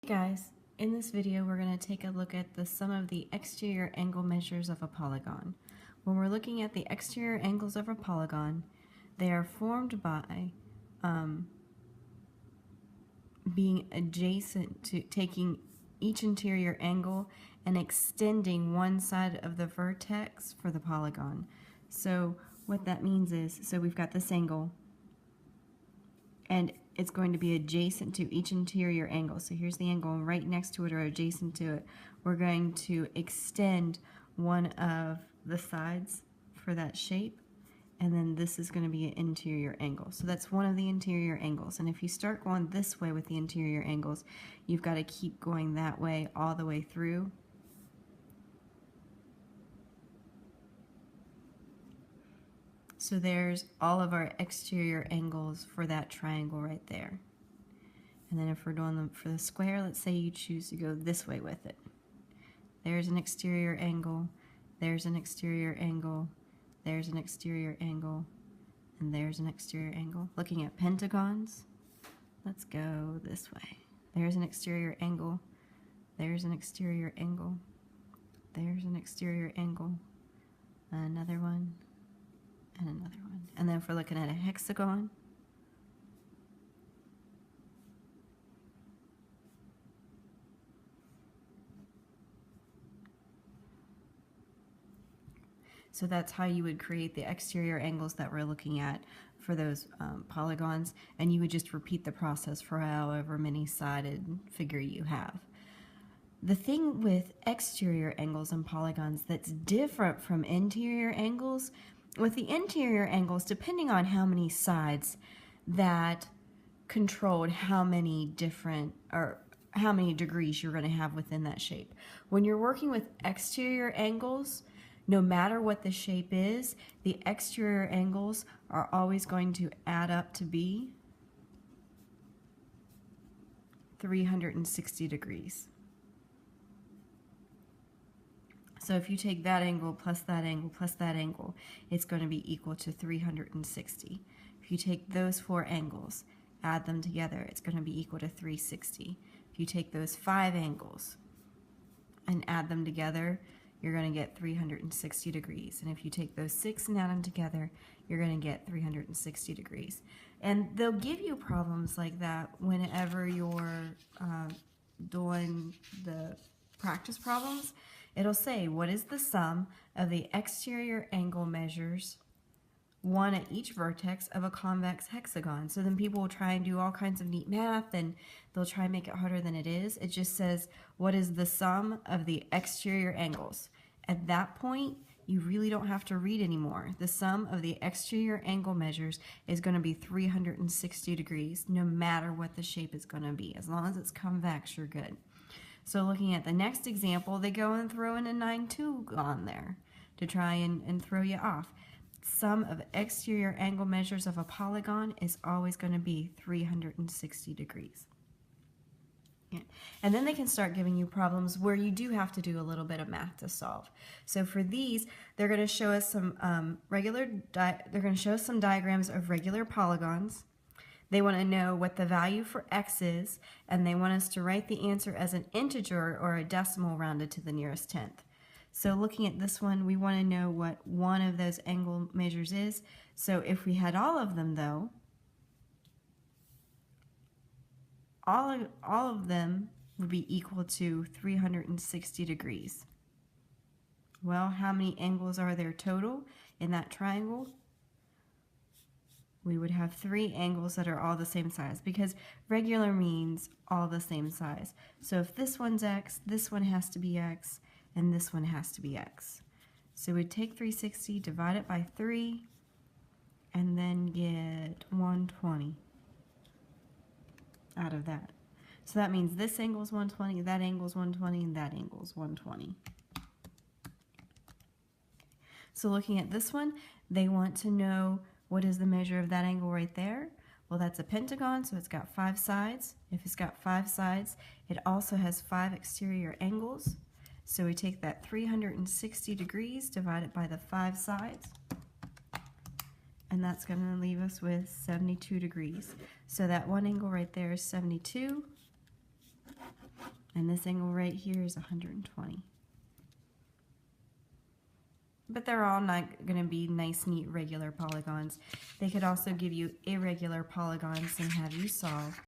Hey guys, in this video we're going to take a look at the sum of the exterior angle measures of a polygon. When we're looking at the exterior angles of a polygon, they are formed by being adjacent to taking each interior angle and extending one side of the vertex for the polygon. So what that means is, so we've got this angle and it's going to be adjacent to each interior angle. So here's the angle, and right next to it or adjacent to it, we're going to extend one of the sides for that shape, and then this is going to be an interior angle. So that's one of the interior angles. And if you start going this way with the interior angles, you've got to keep going that way all the way through. So there's all of our exterior angles for that triangle right there. And then if we're doing them for the square, let's say you choose to go this way with it. There's an exterior angle, there's an exterior angle, there's an exterior angle, and there's an exterior angle. Looking at pentagons, let's go this way. There's an exterior angle, there's an exterior angle, there's an exterior angle, another one, and another one. And then if we're looking at a hexagon, so that's how you would create the exterior angles that we're looking at for those polygons, and you would just repeat the process for however many sided figure you have. The thing with exterior angles and polygons that's different from interior angles, with the interior angles, depending on how many sides that controlled how many different or how many degrees you're going to have within that shape. When you're working with exterior angles, no matter what the shape is, the exterior angles are always going to add up to be 360 degrees. So if you take that angle plus that angle plus that angle, it's going to be equal to 360. If you take those four angles, add them together, it's going to be equal to 360. If you take those 5 angles and add them together, you're going to get 360 degrees. And if you take those 6 and add them together, you're going to get 360 degrees. And they'll give you problems like that whenever you're doing the practice problems. It'll say, what is the sum of the exterior angle measures, one at each vertex of a convex hexagon? So then people will try and do all kinds of neat math, and they'll try and make it harder than it is. It just says, what is the sum of the exterior angles? At that point, you really don't have to read anymore. The sum of the exterior angle measures is going to be 360 degrees, no matter what the shape is going to be. As long as it's convex, you're good. So looking at the next example, they go and throw in a 9-2 on there to try and throw you off. Sum of exterior angle measures of a polygon is always going to be 360 degrees. Yeah. And then they can start giving you problems where you do have to do a little bit of math to solve. So for these, they're going to show us some some diagrams of regular polygons. They want to know what the value for x is, and they want us to write the answer as an integer or a decimal rounded to the nearest tenth. So looking at this one, we want to know what one of those angle measures is. So if we had all of them, though, all of them would be equal to 360 degrees. Well, how many angles are there total in that triangle? We would have 3 angles that are all the same size, because regular means all the same size. So if this one's x, this one has to be x, and this one has to be x. So we'd take 360, divide it by 3, and then get 120 out of that. So that means this angle is 120, that angle is 120, and that angle is 120. So looking at this one, they want to know, what is the measure of that angle right there? Well, that's a pentagon, so it's got 5 sides. If it's got 5 sides, it also has 5 exterior angles. So we take that 360 degrees, divide it by the 5 sides, and that's going to leave us with 72 degrees. So that one angle right there is 72. And this angle right here is 120. But they're all not going to be nice, neat, regular polygons. They could also give you irregular polygons and have you solve